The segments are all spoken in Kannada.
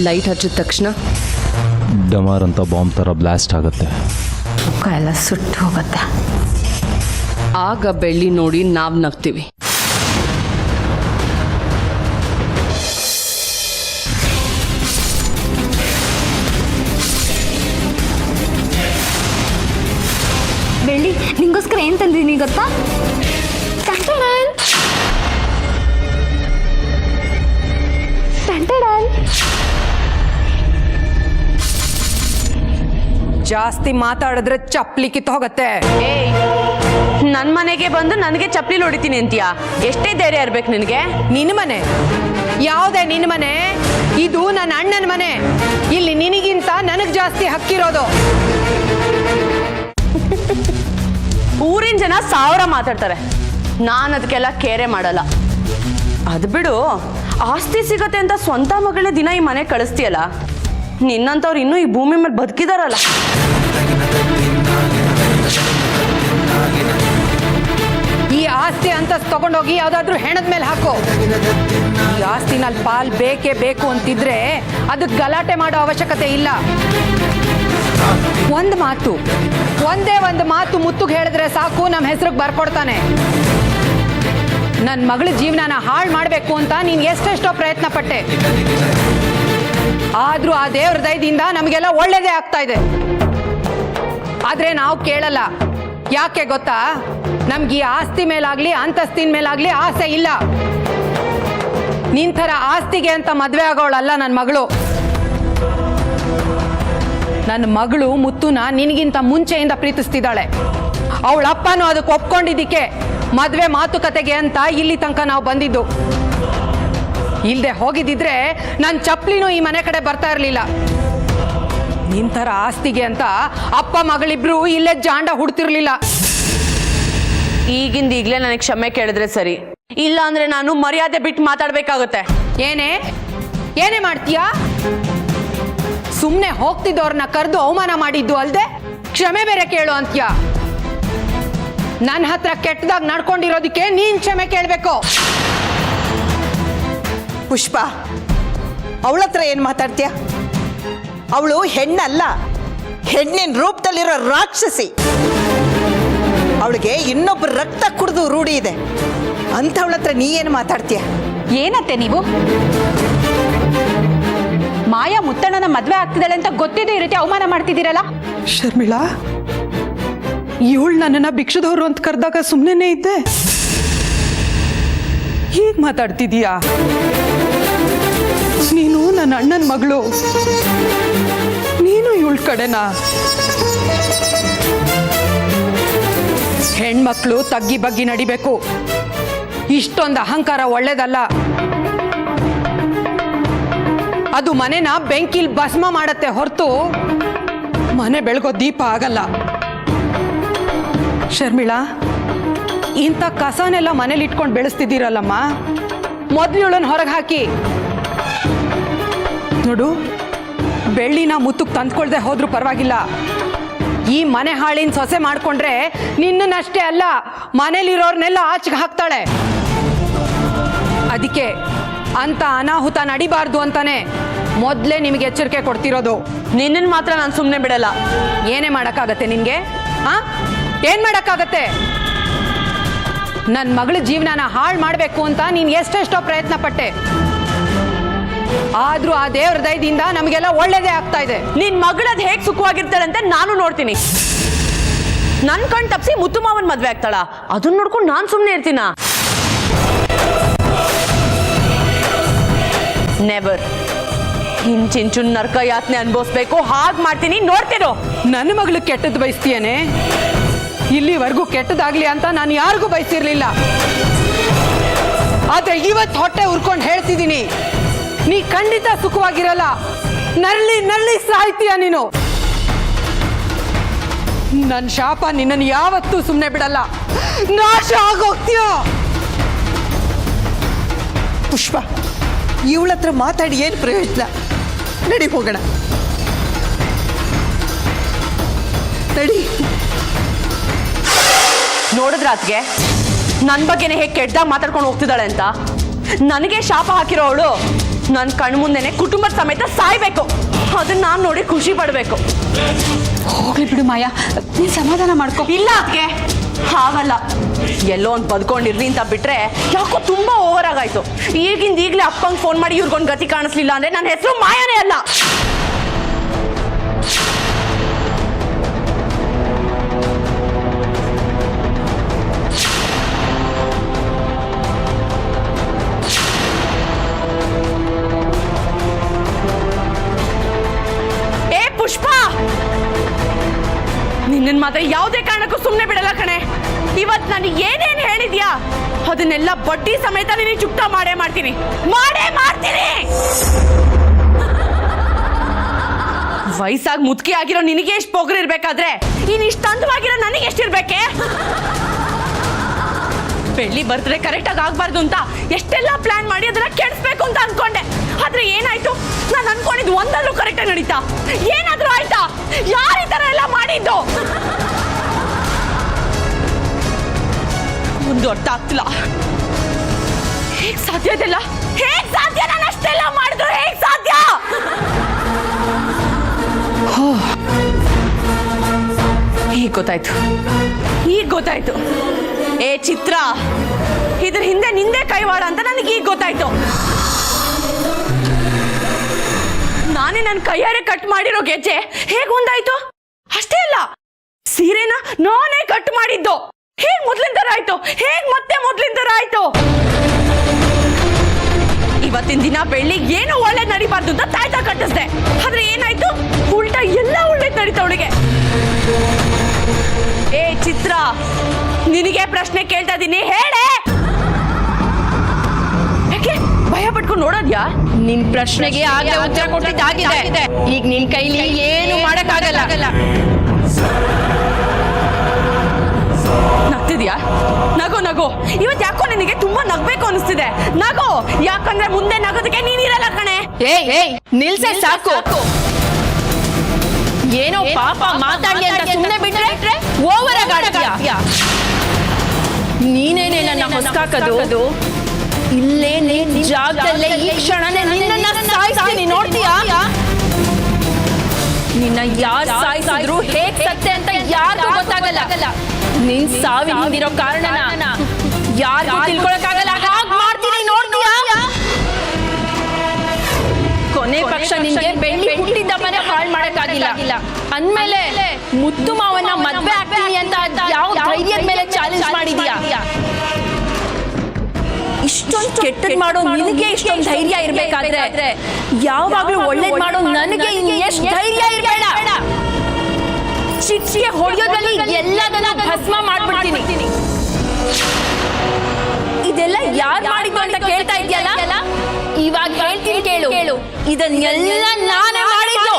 ಲೈಟ್ ಹಚ್ಚಿದ ತಕ್ಷಣ ಡಮಾರ್ ಅಂತ ಬಾಂಬ್ ಥರ ಬ್ಲಾಸ್ಟ್ ಆಗುತ್ತೆ, ಮುಖ ಎಲ್ಲ ಸುಟ್ಟು ಹೋಗುತ್ತೆ. ಆಗ ಬೆಳ್ಳಿ ನೋಡಿ ನಾವು ನಗ್ತೀವಿ. ಬೆಳ್ಳಿ, ನಿಂಗೋಸ್ಕರ ಏನು ತಂದಿದ್ದೀನಿ ಗೊತ್ತಾ? ಜಾಸ್ತಿ ಮಾತಾಡಿದ್ರೆ ಚಪ್ಪಲಿ ಕಿತ್ತು ಹೋಗತ್ತೆ. ಏಯ್, ನನ್ನ ಮನೆಗೆ ಬಂದು ನನಗೆ ಚಪ್ಪಲಿ ಹೊಡಿತೀನಿ ಅಂತೀಯಾ? ಎಷ್ಟೇ ಧೈರ್ಯ ಇರ್ಬೇಕು ನಿನಗೆ? ನಿನ್ನ ಮನೆ ಯಾವುದೇ? ನಿನ್ನ ಮನೆ ಇದು ನನ್ನ ಅಣ್ಣನ ಮನೆ. ಇಲ್ಲಿ ನಿನಗಿಂತ ನನಗೆ ಜಾಸ್ತಿ ಹಕ್ಕಿರೋದು. ಊರಿನ ಜನ 1000 ಮಾತಾಡ್ತಾರೆ, ನಾನು ಅದಕ್ಕೆಲ್ಲ ಕೇರೆ ಮಾಡಲ್ಲ. ಅದು ಬಿಡು, ಆಸ್ತಿ ಸಿಗತ್ತೆ ಅಂತ ಸ್ವಂತ ಮಗಳೇ ದಿನ ಈ ಮನೆ ಕಳಿಸ್ತೀಯಲ್ಲ, ನಿನ್ನಂತವ್ರು ಇನ್ನೂ ಈ ಭೂಮಿ ಮೇಲೆ ಬದುಕಿದಾರಲ್ಲ. ಈ ಆಸ್ತಿ ಅಂತ ತಗೊಂಡೋಗಿ ಯಾವ್ದಾದ್ರು ಹೆಣದ ಮೇಲೆ ಹಾಕೋ. ಈ ಆಸ್ತಿನಲ್ಲಿ ಪಾಲ್ ಬೇಕೇ ಬೇಕು ಅಂತಿದ್ರೆ ಅದಕ್ಕೆ ಗಲಾಟೆ ಮಾಡೋ ಅವಶ್ಯಕತೆ ಇಲ್ಲ. ಒಂದೇ ಒಂದು ಮಾತು ಮುತ್ತುಗೆ ಹೇಳಿದ್ರೆ ಸಾಕು, ನಮ್ಮ ಹೆಸರಿಗೆ ಬರ್ಕೊಡ್ತಾನೆ. ನನ್ನ ಮಗಳ ಜೀವನನ ಹಾಳು ಮಾಡಬೇಕು ಅಂತ ನೀನು ಎಷ್ಟೆಷ್ಟೋ ಪ್ರಯತ್ನ ಪಟ್ಟೆ, ಆದ್ರೂ ಆ ದೇವ್ರ ದಯದಿಂದ ನಮಗೆಲ್ಲ ಒಳ್ಳೇದೇ ಆಗ್ತಾ ಇದೆ. ಆದ್ರೆ ನಾವು ಕೇಳಲ್ಲ. ಯಾಕೆ ಗೊತ್ತಾ? ನಮ್ಗೆ ಈ ಆಸ್ತಿ ಮೇಲಾಗ್ಲಿ ಅಂತಸ್ತಿನ ಮೇಲಾಗ್ಲಿ ಆಸೆ ಇಲ್ಲ. ನಿಂತರ ಆಸ್ತಿಗೆ ಅಂತ ಮದ್ವೆ ಆಗೋಳಲ್ಲ ನನ್ನ ಮಗಳು. ನನ್ನ ಮಗಳು ಮುತ್ತುನ ನಿನಗಿಂತ ಮುಂಚೆಯಿಂದ ಪ್ರೀತಿಸ್ತಿದ್ದಾಳೆ. ಅವಳ ಅಪ್ಪನೂ ಅದಕ್ಕೆ ಒಪ್ಕೊಂಡಿದ್ದಕ್ಕೆ ಮದ್ವೆ ಮಾತುಕತೆಗೆ ಅಂತ ಇಲ್ಲಿ ತನಕ ನಾವು ಬಂದಿದ್ದು. ಇಲ್ದೆ ಹೋಗಿದ್ದಿದ್ರೆ ನನ್ನ ಚಪ್ಪಲಿನೂ ಈ ಮನೆ ಕಡೆ ಬರ್ತಾ ಇರಲಿಲ್ಲ. ನಿಂತರ ಆಸ್ತಿಗೆ ಅಂತ ಅಪ್ಪ ಮಗಳಿಬ್ರು ಇಲ್ಲೇ ಜಾಂಡ ಹುಡ್ತಿರ್ಲಿಲ್ಲ. ಈಗಿಂದ ಈಗಲೇ ನನಗೆ ಕ್ಷಮೆ ಕೇಳಿದ್ರೆ ಸರಿ, ಇಲ್ಲ ಅಂದ್ರೆ ನಾನು ಮರ್ಯಾದೆ ಬಿಟ್ಟು ಮಾತಾಡ್ಬೇಕಾಗುತ್ತೆ. ಏನೇ ಮಾಡ್ತೀಯಾ? ಸುಮ್ಮನೆ ಹೋಗ್ತಿದ್ದವ್ರನ್ನ ಕರೆದು ಅವಮಾನ ಮಾಡಿದ್ದು ಅಲ್ದೆ ಕ್ಷಮೆ ಬೇರೆ ಕೇಳು ಅಂತ್ಯ? ನನ್ನ ಹತ್ರ ಕೆಟ್ಟದಾಗ ನಡ್ಕೊಂಡಿರೋದಕ್ಕೆ ನೀನ್ ಕ್ಷಮೆ ಕೇಳಬೇಕು. ಪುಷ್ಪ, ಅವಳ ಹತ್ರ ಏನು ಮಾತಾಡ್ತೀಯ? ಅವಳು ಹೆಣ್ಣಲ್ಲ, ಹೆಣ್ಣಿನ ರೂಪದಲ್ಲಿರೋ ರಾಕ್ಷಸಿ. ಅವಳಿಗೆ ಇನ್ನೊಬ್ಬರು ರಕ್ತ ಕುಡಿದು ರೂಢಿ ಇದೆ. ಅಂಥವಳ ಹತ್ರ ನೀ ಏನು ಮಾತಾಡ್ತೀಯ? ಏನತ್ತೆ ನೀವು? ಮಾಯಾ ಮುತ್ತಣ್ಣನ ಮದ್ವೆ ಆಗ್ತಿದ್ದಾಳೆ ಅಂತ ಗೊತ್ತಿದೆ ಈ ರೀತಿ ಅವಮಾನ ಮಾಡ್ತಿದ್ದೀರಲ್ಲ? ಶರ್ಮಿಳಾ, ಇವಳು ನನ್ನನ್ನ ಭಿಕ್ಷದವರು ಅಂತ ಕರೆದಾಗ ಸುಮ್ಮನೆ ಇದ್ದೆ. ಹೀಗೆ ಮಾತಾಡ್ತಿದೀಯಾ? ನೀನು ನನ್ನ ಅಣ್ಣನ ಮಗಳು, ನೀನು ಇವಳ ಕಡೆನಾ? ಹೆಣ್ಮಕ್ಳು ತಗ್ಗಿ ಬಗ್ಗಿ ನಡಿಬೇಕು. ಇಷ್ಟೊಂದು ಅಹಂಕಾರ ಒಳ್ಳೇದಲ್ಲ. ಅದು ಮನೆನ ಬೆಂಕಿಲ್ ಭಸ್ಮ ಮಾಡತ್ತೆ ಹೊರತು ಮನೆ ಬೆಳಗೋ ದೀಪ ಆಗಲ್ಲ. ಶರ್ಮಿಳಾ, ಇಂಥ ಕಸನೆಲ್ಲ ಮನೇಲಿ ಇಟ್ಕೊಂಡು ಬೆಳೆಸ್ತಿದ್ದೀರಲ್ಲಮ್ಮ, ಮೊದಲು ಇವಳನ್ನು ಹೊರಗೆ ಹಾಕಿ. ನೋಡು, ಬೆಳ್ಳಿನ ಮುತ್ತಕ್ಕೆ ತಂದ್ಕೊಳ್ದೆ ಹೋದ್ರೂ ಪರವಾಗಿಲ್ಲ. ಈ ಮನೆ ಹಾಳಿನ ಸೊಸೆ ಮಾಡ್ಕೊಂಡ್ರೆ ನಿನ್ನನ್ನಷ್ಟೇ ಅಲ್ಲ, ಮನೇಲಿರೋರ್ನೆಲ್ಲ ಆಚೆಗೆ ಹಾಕ್ತಾಳೆ. ಅದಕ್ಕೆ ಅಂತ ಅನಾಹುತ ನಡಿಬಾರ್ದು ಅಂತಾನೆ ಮೊದಲೇ ನಿಮಗೆ ಎಚ್ಚರಿಕೆ ಕೊಡ್ತಿರೋದು. ನಿನ್ನನ್ನು ಮಾತ್ರ ನಾನು ಸುಮ್ಮನೆ ಬಿಡಲ್ಲ. ಏನೇ ಮಾಡೋಕ್ಕಾಗತ್ತೆ ನಿನಗೆ? ಏನ್ ಮಾಡೋಕ್ಕಾಗತ್ತೆ? ನನ್ನ ಮಗಳ ಜೀವನನ ಹಾಳು ಮಾಡಬೇಕು ಅಂತ ನೀನು ಎಷ್ಟೆಷ್ಟೋ ಪ್ರಯತ್ನ ಪಟ್ಟೆ, ಆದ್ರೂ ಆ ದೇವ್ರ ದಯದಿಂದ ನಮಗೆಲ್ಲ ಒಳ್ಳೇದೇ ಆಗ್ತಾ ಇದೆ. ನಿನ್ ಮಗಳದ್ ಹೇಗ್ ಸುಖವಾಗಿರ್ತಾಳೆ ಅಂತ ನಾನು ನೋಡ್ತೀನಿ. ನನ್ ಕಣ್ ತಪ್ಸಿ ಮುತ್ತು ಮಾವನ್ ಮದ್ವೆ ಆಗ್ತಾಳ, ಅದನ್ನ ನೋಡ್ಕೊಂಡು ನಾನ್ ಸುಮ್ನೆ ಇರ್ತೀನ? ನೆವರ್. ಹಿಂಚಿಂಚು ನರ್ಕ ಯಾತ್ನೆ ಅನ್ಭವಿಸ್ಬೇಕು, ಹಾಗೆ ಮಾಡ್ತೀನಿ, ನೋಡ್ತಿರೋ. ನನ್ನ ಮಗಳು ಕೆಟ್ಟದ್ದು ಬಯಸ್ತೀಯೇನೆ? ಇಲ್ಲಿವರೆಗೂ ಕೆಟ್ಟದಾಗ್ಲಿ ಅಂತ ನಾನು ಯಾರಿಗೂ ಬಯಸಿರ್ಲಿಲ್ಲ. ಆದ್ರೆ ಇವತ್ತು ಹೊಟ್ಟೆ ಉರ್ಕೊಂಡು ಹೇಳ್ತಿದ್ದೀನಿ, ನೀ ಖಂಡಿತ ಸುಖವಾಗಿರಲ್ಲ. ನರಳಿ ನರಳಿ ಸಾಯ್ತೀಯ ನೀನು. ನನ್ನ ಶಾಪ ನಿನ್ನನ್ನು ಯಾವತ್ತೂ ಸುಮ್ಮನೆ ಬಿಡಲ್ಲ, ನಾಶ ಆಗೋಗ್ತೀಯ. ಪುಷ್ಪ, ಇವಳ ಹತ್ರ ಮಾತಾಡಿ ಏನು ಪ್ರಯೋಜನ? ನಡಿ ಹೋಗೋಣ. ನಡಿ. ನೋಡಿದ್ರ ಅದ್ಗೆ ನನ್ನ ಬಗ್ಗೆನೇ ಹೇಗೆ ಕೆಟ್ಟದಾಗ ಮಾತಾಡ್ಕೊಂಡು ಹೋಗ್ತಿದ್ದಾಳೆ ಅಂತ. ನನಗೆ ಶಾಪ ಹಾಕಿರೋ ಅವಳು ನನ್ನ ಕಣ್ಣು ಮುಂದೆನೆ ಕುಟುಂಬದ ಸಮೇತ ಸಾಯ್ಬೇಕು. ಅದನ್ನ ನಾನು ನೋಡಿ ಖುಷಿ ಪಡ್ಬೇಕು. ಹೋಗ್ಲಿ ಬಿಡು ಮಾಯಾ, ನೀನ್ ಸಮಾಧಾನ ಮಾಡ್ಕೊ. ಇಲ್ಲ ಅದಕ್ಕೆ ಹಾಗಲ್ಲ. ಎಲ್ಲೋ ಒಂದು ಬದ್ಕೊಂಡಿರ್ಲಿ ಅಂತ ಬಿಟ್ರೆ ಯಾಕೋ ತುಂಬಾ ಓವರ್ ಆಗಾಯ್ತು. ಈಗಲೇ ಅಪ್ಪಂಗೆ ಫೋನ್ ಮಾಡಿ ಇವ್ರಿಗೊಂದು ಗತಿ ಕಾಣಿಸ್ಲಿಲ್ಲ ಅಂದ್ರೆ ನನ್ನ ಹೆಸರು ಮಾಯಾನೇ ಅಲ್ಲ. ಪುಷ್ಪಾ, ನಿನ್ನ ಮಾತ್ರ ಯಾವುದೇ ಕಾರಣಕ್ಕೂ ಸುಮ್ಮನೆ ಬಿಡಲ್ಲ ಕಣೆ. ಇವತ್ತು ನಾನು ಏನೇನು ಹೇಳಿದ್ಯಾ ಅದನ್ನೆಲ್ಲ ಬಡ್ಡಿ ಸಮೇತ ನಿನಗೆ ಚುಕ್ತ ಮಾಡೇ ಮಾಡ್ತೀನಿ. ವಯಸ್ಸಾಗಿ ಮುದುಕಿ ಆಗಿರೋ ನಿನಗೆ ಎಷ್ಟು ಪೊಗರು ಇರ್ಬೇಕಾದ್ರೆ ಇನ್ನು ಇಷ್ಟು ತಂದವಾಗಿರೋ ನನಗೆ ಎಷ್ಟಿರ್ಬೇಕೆ? ಬೆಳ್ಳಿ ಬರ್ತ್ಡೇ ಕರೆಕ್ಟಾಗಿ ಆಗ್ಬಾರ್ದು ಅಂತ ಎಷ್ಟೆಲ್ಲ ಪ್ಲಾನ್ ಮಾಡಿ ಅದನ್ನ ಕೆಡಿಸ್ಬೇಕು ಅಂತ ಅನ್ಕೊಂಡೆ. ಆದ್ರೆ ಏನಾಯ್ತು? ನಾನು ಅನ್ಕೊಂಡಿದ್ದು ಒಂದಲ್ಲೂ ಕರೆಕ್ಟಾಗಿ ನಡೀತಾ? ಏನಾದ್ರೂ ಆಯ್ತಾ? ಯಾರು ಈ ತರ ಎಲ್ಲ ಮಾಡಿದ್ದು? ಒಂದು ಅರ್ಥ ಆಗ್ತಿಲ್ಲ. ಹೇಗ್ ಸಾಧ್ಯ ಇದೆಲ್ಲ? ಹೇಗ್ ಸಾಧ್ಯ? ನಾನು ಅಷ್ಟೆಲ್ಲ ಮಾಡಿದ್ರು ಹೇಗ್ ಸಾಧ್ಯ? ಈಗ ಗೊತ್ತಾಯ್ತು. ಏ ಚಿತ್ರ, ಇದ್ರ ಹಿಂದೆ ನಿಂದೆ ಕೈವಾಡ ಅಂತ ನನಗೆ ಈಗ ಗೊತ್ತಾಯ್ತು. ನಾನೇ ನನ್ನ ಕೈಯಾರೆ ಕಟ್ ಮಾಡಿರೋ ಗೆಜ್ಜೆ ಹೇಗ್ ಒಂದಾಯ್ತು? ಅಷ್ಟೇ ಅಲ್ಲ, ಸೀರೆನ ನಾನೇ ಕಟ್ ಮಾಡಿದ್ದು. ಹೇಗ್ ಮೊದ್ಲಿನ ತರ ಆಯ್ತು? ಮತ್ತೆ ಮೊದ್ಲಿನ ತರ ಆಯ್ತು? ಇವತ್ತಿನ ದಿನ ಬೆಳ್ಳಿಗೆ ಏನು ಒಳ್ಳೇದ್ ನಡಿಬಾರ್ದು ಅಂತ ತಾಯ್ತಾ ಕಟ್ಟಿಸ್ದೆ. ಆದ್ರೆ ಏನಾಯ್ತು? ಉಲ್ಟಾ ಎಲ್ಲ ಒಳ್ಳೇದ್ ನಡೀತಾ ಅವಳಿಗೆ. ಏ ಚಿತ್ರ, ನಿನಗೆ ಪ್ರಶ್ನೆ ಕೇಳ್ತಾ ಇದೀನಿ, ಹೇಳೆ. ಯಾಕೆ ಭಯ ಪಟ್ಕೊಂಡು ನೋಡೋದ್ಯಾ? ನಿನ್ ಪ್ರಶ್ನೆಗೆ ಆಗ್ಲೇ ಉತ್ತರ ಕೊಟ್ಟಿದ್ದಾಗಿದೆ. ಈಗ ನಿನ್ ಕೈಲಿ ಏನು ಮಾಡಕ್ಕಾಗಲ್ಲ. ನಗ್ತಿದ್ಯಾ? ನಗು. ಇವತ್ತು ಯಾಕೋ ನಿನಗೆ ತುಂಬಾ ನಗ್ಬೇಕು ಅನಿಸ್ತಿದೆ. ನಗು, ಯಾಕಂದ್ರೆ ಮುಂದೆ ನಗೋದಕ್ಕೆ ನೀನಿರಲ್ಲ ಕಣೆ. ಏಯ್ ನಿಲ್ಸೆ, ಸಾಕು. ಏನೋ ಪಾಪ ಮಾತಾಡಿ ಅಂತ ಸುಮ್ಮನೆ ಬಿಟ್ರೆ ಓವರ್ ಆಗಾಡ್ತೀಯ. ನೀನೇನೆ ನನ್ನ ಹೊಸ್ಕಾಕದು. ಇಲ್ಲೇ ನಿನ್ ಜಾಗದಲ್ಲೇ ಈ ಕ್ಷಣನೇ ನಿನ್ನನ್ನ ಸಾಯಿಸ್ತೀನಿ, ನೋಡ್ತೀಯಾ? ನಿನ್ನ ಯಾರು ಸಾಯಿಸಿದ್ರು ಹೇಗ್ ಸತ್ತೆ ಅಂತ ಯಾರಿಗೂ ಗೊತ್ತಾಗಲ್ಲ. ನಿನ್ ಸಾವಿನ ಹಿಂದಿರೋ ಕಾರಣನ ಯಾರಿಗೂ ತಿಳ್ಕೊಳಕ್ಕಾಗಲ್ಲ. ಹಾಗ್ ಮಾಡ್ತೀನಿ, ನೋಡ್ತೀಯಾ? ಕೊನೆ ಪಕ್ಷ ನಿನ್ಗೆ ಬೆಳ್ಳಿ ಹುಟ್ಟಿದ್ದ ಮನೆ ಹಾಳು ಮಾಡಕ್ಕಾಗಿಲ್ಲ ಅಂದ್ಮೇಲೆ ಮುದ್ದು ಮಾವನ್ನ ಮದ್ವೆ ಆಗ್ತೀನಿ ಅಂತ ಯಾವ ಧೈರ್ಯದ ಮೇಲೆ ಚಾಲೆಂಜ್ ಮಾಡಿದ್ಯಾ? ಇಷ್ಟೊಂದು ಕೆಟ್ಟದ್ ಮಾಡೋ ನಿನಗೆ ಇಷ್ಟೊಂದು ಧೈರ್ಯ ಇರ್ಬೇಕಾದ್ರೆ ಯಾವಾಗ್ಲೂ ಒಳ್ಳೇದ್ ಮಾಡೋ ನನಗೆ ಎಷ್ಟು ಧೈರ್ಯ ಇರಬೇಡ. ಚಿಟ್ಟಿಗೆ ಹೊಡೆಯೋದ್ರಲ್ಲಿ ಎಲ್ಲದನ್ನ ಭಸ್ಮ ಮಾಡ್ಬಿಡ್ತೀನಿ. ಇದೆಲ್ಲ ಯಾರು ಮಾಡಿದ್ದು ಅಂತ ಕೇಳ್ತಾ ಇದೆಯಲ್ಲ? ಇವಾಗ ಹೇಳ್ತೀನಿ ಕೇಳು. ಇದನ್ನೆಲ್ಲ ನಾನೇ ಮಾಡಿದ್ದು.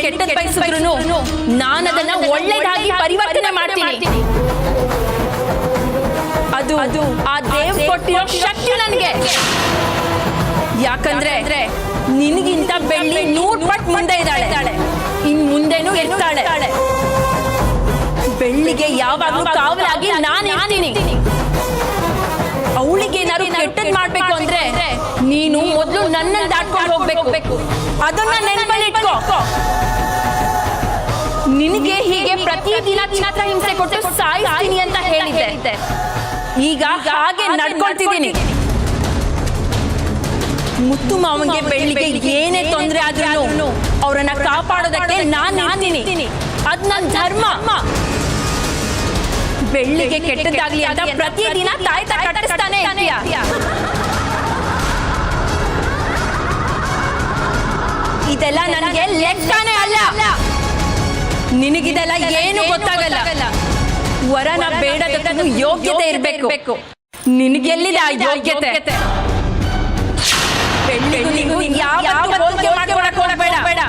ಕೆಟ್ಟದ್ ಬಯಸಿದ್ರು ನಾನು ಅದನ್ನ ಒಳ್ಳೆದಾಗಿ ಪರಿವರ್ತನೆ ಮಾಡ್ತೀನಿ. ಅದು ಆ ದೇವ್ ಕೊಟ್ಟಿರೋ ಶಕ್ತಿ ನನಗೆ. ಯಾಕಂದ್ರೆ ನಿನಗಿಂತ ಬೆಳ್ಳಿ 100 ಪಟ್ಟು ಮುಂದೆ ಇದ್ದಾಳೆ, ಇನ್ ಮುಂದೆನೂ ಇರ್ತಾಳೆ. ಬೆಳ್ಳಿಗೆ ಯಾವಾಗಲೂ ಕಾವಲಾಗಿ ನಾನು ಇರ್ತೀನಿ. ಅವಳಿಗೆ ಏನಾದ್ರು ಕೆಟ್ಟದ್ ಮಾಡ್ಬೇಕು ಅಂದ್ರೆ ನೀನು ಮೊದಲು ನನ್ನನ್ನು ದಾಟ್ಕೊಂಡು ಹೋಗ್ಬೇಕು. ಅದನ್ನ ನೆನಪಲ್ಲಿ ಇಟ್ಕೋ. ನಿನಗೆ ಹೀಗೆ ಪ್ರತಿದಿನ ಚಿತ್ರ ಹಿಂಸೆ ಕೊಟ್ಟು ಸಾಯಿಸ್ತೀನಿ ಅಂತ ಹೇಳಿದ್ದೆ. ಈಗ ಹಾಗೆ ನಡ್ಕೊಳ್ತಿದ್ದೀನಿ. ಮುತ್ತು ಮಾವನಿಗೆ ಬೆಳ್ಳಿಗೆ ಏನೇ ತೊಂದರೆ ಆದ್ರೂ ಅವರನ್ನ ಕಾಪಾಡೋದಕ್ಕೆ ನಾನು ಇರ್ತೀನಿ. ಅದ್ ನನ್ನ ಧರ್ಮ. ಬೆಳ್ಳಿಗೆ ಕೆಟ್ಟದಾಗ್ಲಿ ಅಂತ ಪ್ರತಿದಿನ ತಾಯ್ತ ಕಟ್ಟಿಸ್ತಾನೆ ಇರ್ತೀಯ. ಇದೆಲ್ಲ ನನಗೆ ಲೆಕ್ಕನೇ ಅಲ್ಲ. ನಿನಗಿದೆಲ್ಲ ಏನು ಗೊತ್ತಾಗಲ್ಲ. ವರನ ಬೇಡದಕ್ಕೂ ಯೋಗ್ಯತೆ ಇರಬೇಕು. ನಿನಗೆಲ್ಲಿದೆ ಆ ಯೋಗ್ಯತೆ? ಬೆಳ್ಳಿಗೂ ಯಾವತ್ತೂ ಹೋಲಿಕೆ ಮಾಡ್ಕೊಳಕ್ ಹೋಗಬೇಡ.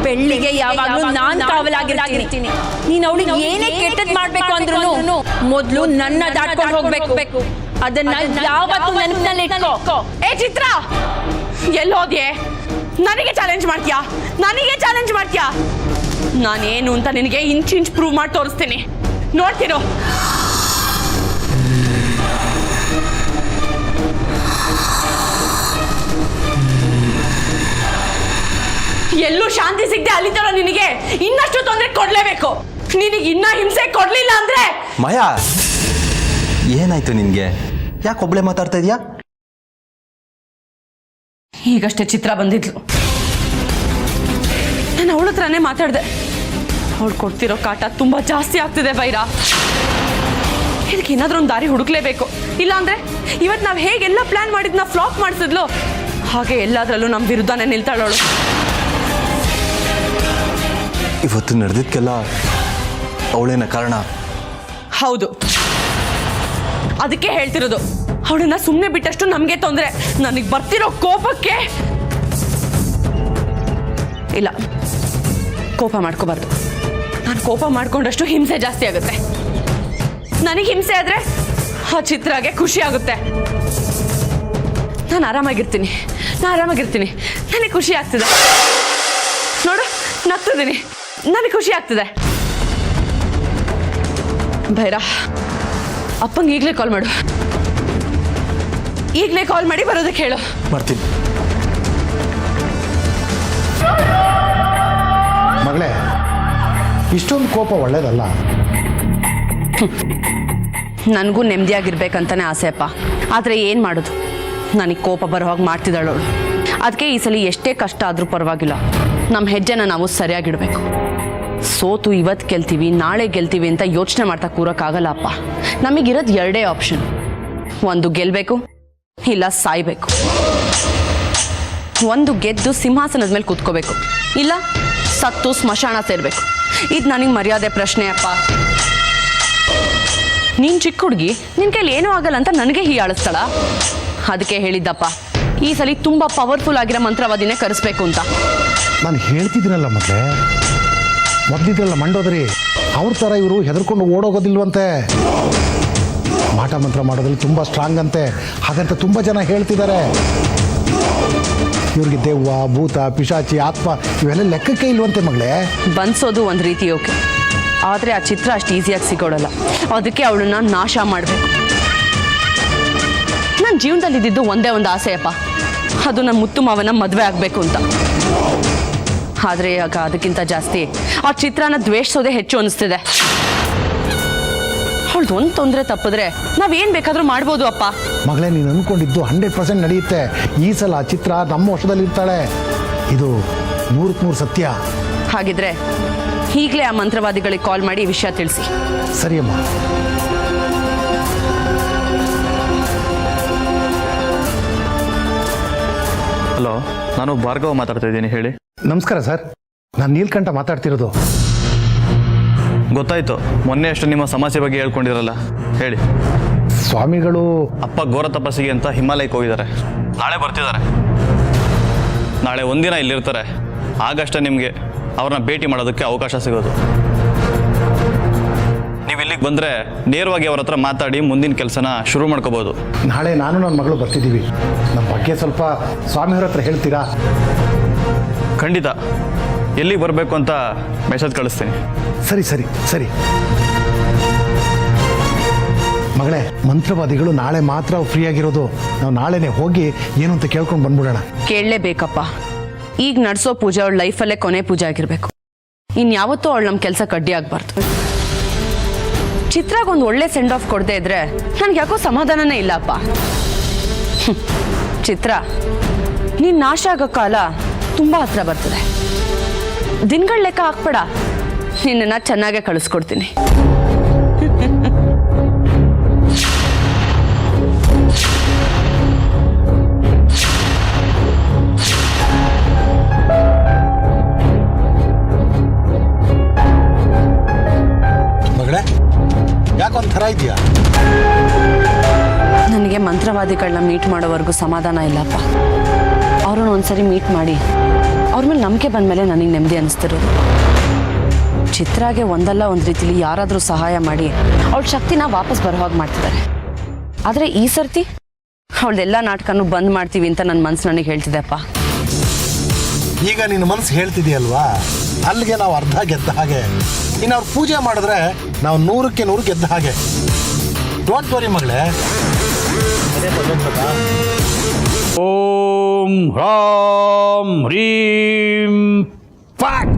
ಬೆಳ್ಳಿಗೆ ಯಾವಾಗಲೂ ನಾನ್ ಕಾವಲಾಗಿರ್ತೀನಿ. ನೀನ್ ಅವಳಿಗೆ ಏನೇ ಕೆಟ್ಟದ್ ಮಾಡ್ಬೇಕು ಅಂದ್ರೂ ಮೊದ್ಲು ನನ್ನ ದಾಟ್ಕೊಂಡು ಹೋಗ್ಬೇಕು. ಅದನ್ನ ಯಾವತ್ತೂ ನೆನಪಿನಲ್ಲಿ ಇಟ್ಕೋ. ಏ ಚಿತ್ರ, ಎಲ್ಲೋದ್ಯೆ? ನನಗೆ ಚಾಲೆಂಜ್ ಮಾಡ್ತೀಯಾ? ನಾನೇನು ಅಂತ ನಿನಗೆ ಇಂಚ್ ಪ್ರೂವ್ ಮಾಡಿ ತೋರಿಸ್ತೀನಿ. ನೋಡ್ತಿರೋ. ಎಲ್ಲೂ ಶಾಂತಿ ಸಿಗದೆ ಅಲ್ಲಿದ್ದಾರೋ ನಿನಗೆ ಇನ್ನಷ್ಟು ತೊಂದರೆ ಕೊಡ್ಲೇಬೇಕು. ನಿನಗೆ ಇನ್ನ ಹಿಂಸೆ ಕೊಡ್ಲಿಲ್ಲ ಅಂದ್ರೆ ಮಾಯಾ, ಏನಾಯ್ತು ನಿನ್ಗೆ? ಯಾಕೆ ಒಬ್ಳೆ ಮಾತಾಡ್ತಾ ಇದೀಯಾ? ಈಗಷ್ಟೇ ಚಿತ್ರ ಬಂದಿದ್ಲು. ನಾನು ಅವಳ ಹತ್ರನೇ ಮಾತಾಡಿದೆ. ಅವಳು ಕೊಡ್ತಿರೋ ಕಾಟ ತುಂಬಾ ಜಾಸ್ತಿ ಆಗ್ತಿದೆ ಬೈರಾ. ಇದಕ್ಕೆ ಏನಾದ್ರೂ ಒಂದು ದಾರಿ ಹುಡುಕ್ಲೇಬೇಕು. ಇಲ್ಲಾಂದ್ರೆ ಇವತ್ತು ನಾವು ಹೇಗೆಲ್ಲ ಪ್ಲಾನ್ ಮಾಡಿದ್ನ ಫ್ಲಾಪ್ ಮಾಡಿಸಿದ್ಲು ಹಾಗೆ ಎಲ್ಲಾದ್ರಲ್ಲೂ ನಮ್ಮ ವಿರುದ್ಧನೇ ನಿಲ್ತಾಳವಳು. ಇವತ್ತು ನಡೆದಿದ್ಕೆಲ್ಲ ಅವಳೇನ ಕಾರಣ? ಹೌದು, ಅದಕ್ಕೆ ಹೇಳ್ತಿರೋದು. ಅವಳನ್ನ ಸುಮ್ಮನೆ ಬಿಟ್ಟಷ್ಟು ನಮಗೆ ತೊಂದರೆ. ನನಗೆ ಬರ್ತಿರೋ ಕೋಪಕ್ಕೆ ಇಲ್ಲ, ಕೋಪ ಮಾಡ್ಕೋಬಾರ್ದು. ನಾನು ಕೋಪ ಮಾಡ್ಕೊಂಡಷ್ಟು ಹಿಂಸೆ ಜಾಸ್ತಿ ಆಗುತ್ತೆ. ನನಗೆ ಹಿಂಸೆ ಆದ್ರೆ ಆ ಚಿತ್ರಗೆ ಖುಷಿ ಆಗುತ್ತೆ. ನಾನು ಆರಾಮಾಗಿರ್ತೀನಿ. ನನಗೆ ಖುಷಿ ಆಗ್ತಿದೆ. ನೋಡು, ನಗ್ತಿದ್ದೀನಿ. ನನಗೆ ಖುಷಿ ಆಗ್ತಿದೆ. ಭೈರಾ, ಅಪ್ಪಂಗೆ ಈಗಲೇ ಕಾಲ್ ಮಾಡು. ಈಗಲೇ ಕಾಲ್ ಮಾಡಿ ಬರೋದಕ್ಕೆ ಹೇಳು. ಮಾಡ್ತೀನಿ. ಮಗಳೇ, ಇಷ್ಟೊಂದು ಕೋಪ ಒಳ್ಳೇದಲ್ಲ. ನನಗೂ ನೆಮ್ಮದಿಯಾಗಿರ್ಬೇಕಂತಾನೆ ಆಸೆ ಅಪ್ಪ. ಆದರೆ ಏನು ಮಾಡೋದು, ನನಗೆ ಕೋಪ ಬರೋ ಹಾಗೆ ಮಾಡ್ತಿದ್ದಾಳು ಅವಳು. ಅದಕ್ಕೆ ಈ ಸಲ ಎಷ್ಟೇ ಕಷ್ಟ ಆದರೂ ಪರವಾಗಿಲ್ಲ, ನಮ್ಮ ಹೆಜ್ಜೆನ ನಾವು ಸರಿಯಾಗಿಡಬೇಕು. ಸೋತು ಇವತ್ತು ಗೆಲ್ತೀವಿ ನಾಳೆ ಗೆಲ್ತೀವಿ ಅಂತ ಯೋಚನೆ ಮಾಡ್ತಾ ಕೂರೋಕ್ಕಾಗಲ್ಲ ಅಪ್ಪ. ನಮಗಿರೋದು ಎರಡೇ ಆಪ್ಷನ್. ಒಂದು ಗೆಲ್ಲಬೇಕು, ಇಲ್ಲ ಸಾಯ್ಬೇಕು. ಒಂದು ಗೆದ್ದು ಸಿಂಹಾಸನದ ಮೇಲೆ ಕೂತ್ಕೋಬೇಕು, ಇಲ್ಲ ಸತ್ತು ಸ್ಮಶಾನ ಸೇರಬೇಕು. ಇದು ನನಗೆ ಮರ್ಯಾದೆ ಪ್ರಶ್ನೆ ಅಪ್ಪ. ನೀನು ಚಿಕ್ಕ ಹುಡುಗಿ, ನಿನ್ನ ಕೈಲಿ ಏನೂ ಆಗಲ್ಲ ಅಂತ ನನಗೆ ಹೀಯಾಳಿಸ್ತಾಳ. ಅದಕ್ಕೆ ಹೇಳಿದ್ದಪ್ಪ, ಈ ಸಲ ತುಂಬ ಪವರ್ಫುಲ್ ಆಗಿರೋ ಮಂತ್ರವಾದಿನೇ ಕರೆಸ್ಬೇಕು ಅಂತ. ನಾನು ಹೇಳ್ತಿದ್ದೀನಲ್ಲ ಮಗಳೇ, ಮೊದಲಿದ್ರಲ್ಲ ಮಂಡೋದ್ರಿ, ಅವ್ರ ಥರ ಇವರು ಹೆದರ್ಕೊಂಡು ಓಡೋಗೋದಿಲ್ವಂತೆ. ಮಾಟ ಮಂತ್ರ ಮಾಡೋದ್ರಲ್ಲಿ ತುಂಬ ಸ್ಟ್ರಾಂಗ್ ಅಂತೆ. ಹಾಗಂತ ತುಂಬ ಜನ ಹೇಳ್ತಿದ್ದಾರೆ. ಇವ್ರಿಗೆ ದೆವ್ವ, ಭೂತ, ಪಿಶಾಚಿ, ಆತ್ಮ ಇವೆಲ್ಲ ಲೆಕ್ಕಕ್ಕೆ ಇಲ್ವಂತೆ ಮಗಳೇ. ಬನ್ಸೋದು ಒಂದು ರೀತಿ ಓಕೆ, ಆದರೆ ಆ ಚಿತ್ರ ಅಷ್ಟು ಈಸಿಯಾಗಿ ಸಿಗೋಡಲ್ಲ. ಅದಕ್ಕೆ ಅವಳನ್ನ ನಾಶ ಮಾಡಬೇಕು. ನನ್ನ ಜೀವನದಲ್ಲಿ ಇದ್ದಿದ್ದು ಒಂದೇ ಒಂದು ಆಸೆಯಪ್ಪ, ಅದು ನಮ್ಮ ಮುತ್ತು ಮಾವನ ಮದುವೆ ಆಗಬೇಕು ಅಂತ. ಆದರೆ ಆಗ ಅದಕ್ಕಿಂತ ಜಾಸ್ತಿ ಆ ಚಿತ್ರನ ದ್ವೇಷಿಸೋದೇ ಹೆಚ್ಚು ಅನಿಸ್ತಿದೆ. ಅವಳ್ದು ಒಂದು ತೊಂದರೆ ತಪ್ಪಿದ್ರೆ ನಾವೇನು ಬೇಕಾದರೂ ಮಾಡ್ಬೋದು ಅಪ್ಪ. ಮಗಳೇ, ನೀನು ಅಂದ್ಕೊಂಡಿದ್ದು 100% ನಡೆಯುತ್ತೆ. ಈ ಸಲ ಆ ಚಿತ್ರ ನಮ್ಮ ವಶದಲ್ಲಿರ್ತಾಳೆ. ಇದು 100% ಸತ್ಯ. ಹಾಗಿದ್ರೆ ಈಗಲೇ ಆ ಮಂತ್ರವಾದಿಗಳಿಗೆ ಕಾಲ್ ಮಾಡಿ ಈ ವಿಷಯ ತಿಳಿಸಿ. ಸರಿಯಮ್ಮ. ಹಲೋ, ನಾನು ಭಾರ್ಗವ ಮಾತಾಡ್ತಾ ಇದ್ದೀನಿ. ಹೇಳಿ. ನಮಸ್ಕಾರ ಸರ್, ನಾನು ನೀಲ್ಕಂಠ ಮಾತಾಡ್ತಿರೋದು. ಗೊತ್ತಾಯ್ತು, ಮೊನ್ನೆ ಅಷ್ಟು ನಿಮ್ಮ ಸಮಸ್ಯೆ ಬಗ್ಗೆ ಹೇಳ್ಕೊಂಡಿರಲ್ಲ. ಹೇಳಿ. ಸ್ವಾಮಿಗಳು ಅಪ್ಪ ಘೋರ ತಪಸ್ಸಿಗೆ ಅಂತ ಹಿಮಾಲಯಕ್ಕೆ ಹೋಗಿದ್ದಾರೆ. ನಾಳೆ ಬರ್ತಿದ್ದಾರೆ. ನಾಳೆ ಒಂದಿನ ಇಲ್ಲಿರ್ತಾರೆ. ಆಗಷ್ಟೇ ನಿಮಗೆ ಅವ್ರನ್ನ ಭೇಟಿ ಮಾಡೋದಕ್ಕೆ ಅವಕಾಶ ಸಿಗೋದು. ನೀವು ಇಲ್ಲಿಗೆ ಬಂದರೆ ನೇರವಾಗಿ ಅವ್ರ ಹತ್ರ ಮಾತಾಡಿ ಮುಂದಿನ ಕೆಲಸನ ಶುರು ಮಾಡ್ಕೋಬೋದು. ನಾಳೆ ನಾನು ನನ್ನ ಮಗಳು ಬರ್ತಿದ್ದೀವಿ. ನಮ್ಮ ಬಗ್ಗೆ ಸ್ವಲ್ಪ ಸ್ವಾಮಿಯವ್ರ ಹತ್ರ ಹೇಳ್ತೀರಾ? ಖಂಡಿತ. ಎಲ್ಲಿಗೆ ಬರಬೇಕು ಅಂತ ಮೆಸೇಜ್ ಕಳಿಸ್ತೀನಿ. ಸರಿ ಸರಿ ಸರಿ. ಮಗಳೇ, ಮಂತ್ರವಾದಿಗಳು ನಾಳೆ ಮಾತ್ರ ಫ್ರೀ ಆಗಿರೋದು. ನಾವು ನಾಳೆನೇ ಹೋಗಿ ಏನು ಅಂತ ಕೇಳ್ಕೊಂಡು ಬಂದ್ಬಿಡೋಣ. ಕೇಳಲೇಬೇಕಪ್ಪ. ಈಗ ನಡೆಸೋ ಪೂಜೆ ಅವಳ ಲೈಫಲ್ಲೇ ಕೊನೆ ಪೂಜೆ ಆಗಿರಬೇಕು. ಇನ್ಯಾವತ್ತೂ ಅವಳು ನಮ್ಮ ಕೆಲಸ ಕಡ್ಡಿ ಆಗಬಾರ್ದು. ಚಿತ್ರಾಗೊಂದು ಒಳ್ಳೆ ಸೆಂಡ್ ಆಫ್ ಕೊಡದೆ ಇದ್ರೆ ನನ್ಗೆ ಯಾಕೋ ಸಮಾಧಾನನೇ ಇಲ್ಲಪ್ಪ. ಚಿತ್ರ, ನೀನ್ ನಾಶ ಆಗೋ ಕಾಲ ತುಂಬಾ ಹತ್ರ ಬರ್ತದೆ. ದಿನಗಳ ಲೆಕ್ಕ ಹಾಕ್ಬೇಡ, ನಿನ್ನನ್ನ ಚೆನ್ನಾಗೇ ಕಳಿಸ್ಕೊಡ್ತೀನಿ. ಮಗಳೇ, ಯಾಕೊಂಥರ ಇದೆಯಾ? ನನಗೆ ಮಂತ್ರವಾದಿಗಳನ್ನ ಮೀಟ್ ಮಾಡೋವರೆಗೂ ಸಮಾಧಾನ ಇಲ್ಲಪ್ಪ. ಅವ್ರನ್ನ ಒಂದ್ಸರಿ ಮೀಟ್ ಮಾಡಿ ಅವ್ರ ಮೇಲೆ ನಂಬಿಕೆ ಬಂದಮೇಲೆ ನನಗೆ ನೆಮ್ಮದಿ ಅನಿಸ್ತಿರೋದು. ಚಿತ್ರಾಗೆ ಒಂದಲ್ಲ ಒಂದು ರೀತಿಲಿ ಯಾರಾದರೂ ಸಹಾಯ ಮಾಡಿ ಅವಳ ಶಕ್ತಿನ ವಾಪಸ್ ಬರೋ ಹಾಗೆ ಮಾಡ್ತಿದ್ದಾರೆ. ಆದರೆ ಈ ಸರ್ತಿ ಅವಳದೆಲ್ಲ ನಾಟಕನೂ ಬಂದ್ ಮಾಡ್ತೀವಿ ಅಂತ ನನ್ನ ಮನಸ್ಸು ನನಗೆ ಹೇಳ್ತಿದ್ದೆಪ್ಪ. ಈಗ ನಿನ್ನ ಮನಸ್ಸು ಹೇಳ್ತಿದೆಯಲ್ವಾ, ಅಲ್ಲಿಗೆ ನಾವು ಅರ್ಧ ಗೆದ್ದ ಹಾಗೆ. ಇನ್ನು ಅವ್ರು ಪೂಜೆ ಮಾಡಿದ್ರೆ ನಾವು 100ಕ್ಕೆ 100 ಗೆದ್ದ ಹಾಗೆ. ಡೋಂಟ್ ವರಿ ಮಗಳೇ. ಓಂ ಹ್ರಾಂ ಹ್ರೀಂ ಫಾಟ್.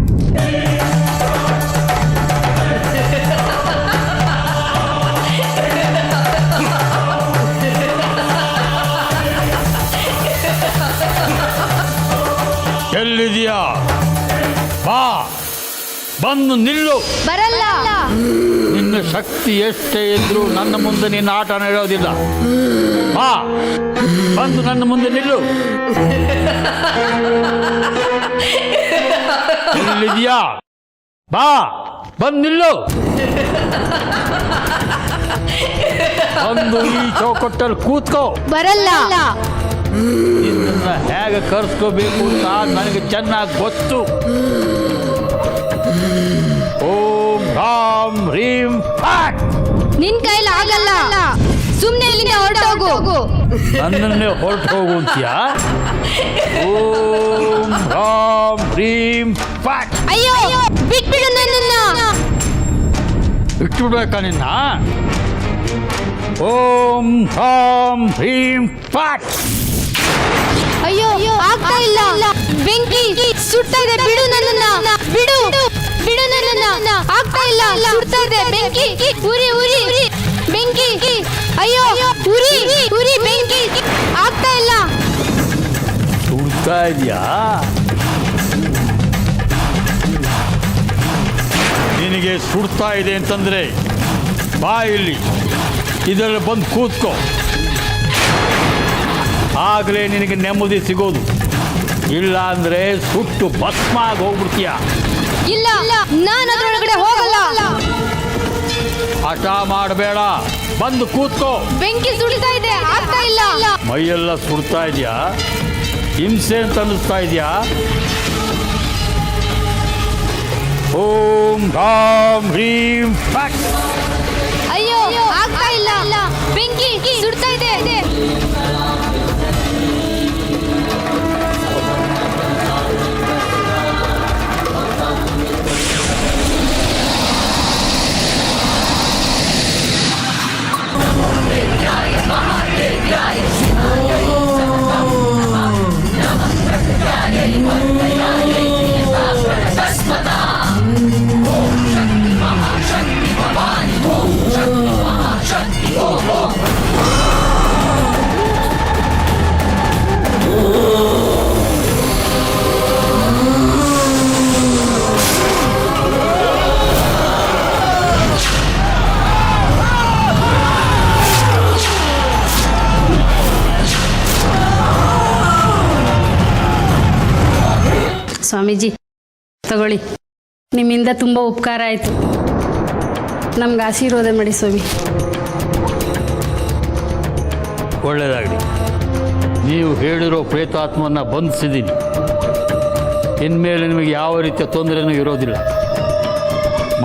ಎಲ್ಲಿದೆಯಾ? ಬಾ, ಬಂದು ನಿಲ್ಲು. ಬರಲ್ಲ. ನಿನ್ನ ಶಕ್ತಿ ಎಷ್ಟೇ ಇದ್ರೂ ನನ್ನ ಮುಂದೆ ನಿನ್ನ ಆಟ ನಡೆಯೋದಿಲ್ಲ. ಬಾ, ಬಂದು ನನ್ನ ಮುಂದೆ ನಿಲ್ಲು. ಎಲ್ಲಿದೆಯಾ? ಬಾ, ಬಂದು ನಿಲ್ಲು. ಬಂದು ಈ ಚೌಕಟ್ಟಲ್ಲಿ ಕೂತ್ಕೋ. ಬರಲ್ಲ. ನಿನ್ನನ್ನು ಹೇಗೆ ಕರ್ಸ್ಕೋಬೇಕು ಅಂತ ನನಗೆ ಚೆನ್ನಾಗಿ ಗೊತ್ತು. ಓಂ ರಾಮ್ ಹ್ರೀಂ ಫಾಟ್. ನಿನ್ ಕೈಲಿ ಆಗಲ್ಲ. ಸುಮ್ನೆ ಇಲ್ಲಿಂದ ಹೊರಟೋಗು. ನನ್ನನ್ನೇ ಹೊರಟು ಹೋಗು ಅಂತೀಯಾ? ಓಂ ರಾಮ್ ಹ್ರೀಂ ಫಾಟ್. ಅಯ್ಯೋ, ಬಿಟ್ಬಿಡು ನನ್ನನ್ನ. ಬಿಟ್ಬಿಡ್ಬೇಕಾ ನಿನ್ನ? ಓಂ ರಾಮ್ ಹ್ರೀಂ ಫಾಟ್. ಅಯ್ಯೋ, ಆಗ್ತಾ ಇಲ್ಲ. ಬೆಂಕಿ ಸುಡ್ತಾ ಇದೆ. ಬಿಡು ನನ್ನನ್ನ. ಬಿಡು ಬಿಡು ನನ್ನನ್ನ. ಆಗ್ತಾ ಇಲ್ಲ. ಸುಡ್ತಾ ಇದೆ ಬೆಂಕಿ. ಉರಿ ಉರಿ ಬೆಂಕಿ. ಅಯ್ಯೋ, ಉರಿ ಉರಿ ಬೆಂಕಿ. ಆಗ್ತಾ ಇಲ್ಲ. ಸುಡ್ತಾ ಇದೆಯಾ? ನಿನಗೆ ಸುಡ್ತಾ ಇದೆ ಅಂತಂದ್ರೆ ಬಾ ಇಲ್ಲಿ, ಇದರಲ್ಲಿ ಬಂದು ಕೂತ್ಕೋ. ಆಗಲೇ ನಿನಗೆ ನೆಮ್ಮದಿ ಸಿಗೋದು. ಇಲ್ಲ ಅಂದ್ರೆ ಸುಟ್ಟು ಭಸ್ಮ ಆಗಿ ಹೋಗ್ಬಿಡ್ತೀಯ. ಇಲ್ಲ, ನಾನು ಅದರೊಳಗಡೆ ಹೋಗಲ್ಲ. ಹಠ ಮಾಡಬೇಡ, ಬಂದು ಕೂತ್ಕೋ. ಬೆಂಕಿ ಸುಡ್ತಾ ಇದೆ. ಆಗ್ತಾ ಇಲ್ಲ. ಮೈಯೆಲ್ಲ ಸುಡ್ತಾ ಇದೆಯಾ? ಹಿಂಸೆ ಅಂತ ಅನ್ನಿಸ್ತಾ ಇದೆಯಾ? ಓಂ ರಾಮ್ ಹ್ರೀಂ ಫಟ್. ಅಯ್ಯೋ, ಆಗ್ತಾ ಇಲ್ಲ. ಬೆಂಕಿ ಸುಡ್ತಾ ಇದೆ. ಸ್ವಾಮೀಜಿ ತಗೊಳ್ಳಿ, ನಿಮ್ಮಿಂದ ತುಂಬ ಉಪಕಾರ ಆಯಿತು. ನಮ್ಗೆ ಆಶೀರ್ವಾದ ಮಾಡಿ ಸ್ವಾಮಿ. ಒಳ್ಳೆಯದಾಗಲಿ. ನೀವು ಹೇಳಿರೋ ಪ್ರೇತಾತ್ಮನ ಬಂಧಿಸಿದ್ದೀನಿ. ಇನ್ಮೇಲೆ ನಿಮಗೆ ಯಾವ ರೀತಿಯ ತೊಂದರೆನೂ ಇರೋದಿಲ್ಲ.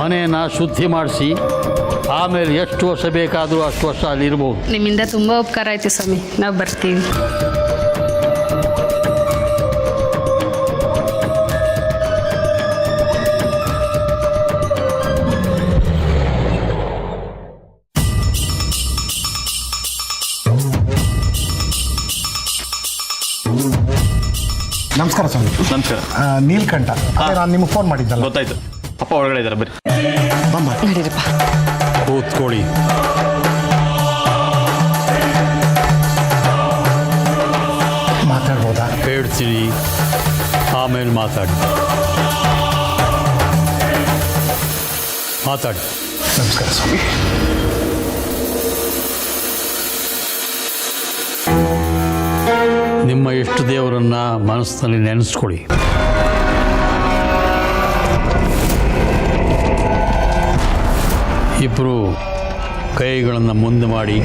ಮನೆಯನ್ನು ಶುದ್ಧಿ ಮಾಡಿಸಿ ಆಮೇಲೆ ಎಷ್ಟು ವರ್ಷ ಬೇಕಾದರೂ ಅಷ್ಟು ವರ್ಷ ಅಲ್ಲಿ ಇರ್ಬೋದು. ನಿಮ್ಮಿಂದ ತುಂಬ ಉಪಕಾರ ಆಯಿತು ಸ್ವಾಮಿ, ನಾವು ಬರ್ತೀವಿ. ನಮಸ್ಕಾರ ಸ್ವಾಮಿ. ನಮಸ್ಕಾರ. ನೀಲ್ಕಂಠ, ನಾನು ನಿಮಗೆ ಫೋನ್ ಮಾಡಿದ್ದಲ್ಲ. ಗೊತ್ತಾಯ್ತು. ಅಪ್ಪ ಒಳಗಡೆ ಇದ್ದಾರೆ, ಬರ್ರಿ. ಕೂತ್ಕೊಳ್ಳಿ. ಮಾತಾಡ್ಬೋದಾ? ಹೇಳ್ತೀನಿ, ಆಮೇಲೆ ಮಾತಾಡಿ. ನಮಸ್ಕಾರ ಸ್ವಾಮಿ. ನಿಮ್ಮ ಇಷ್ಟ ದೇವರನ್ನ ಮನಸ್ಸಿನಲ್ಲಿ ನೆನೆಸ್ಕೊಳ್ಳಿ. ಇಬ್ಬರು ಕೈಗಳನ್ನು ಮುಂದೆ ಮಾಡಿ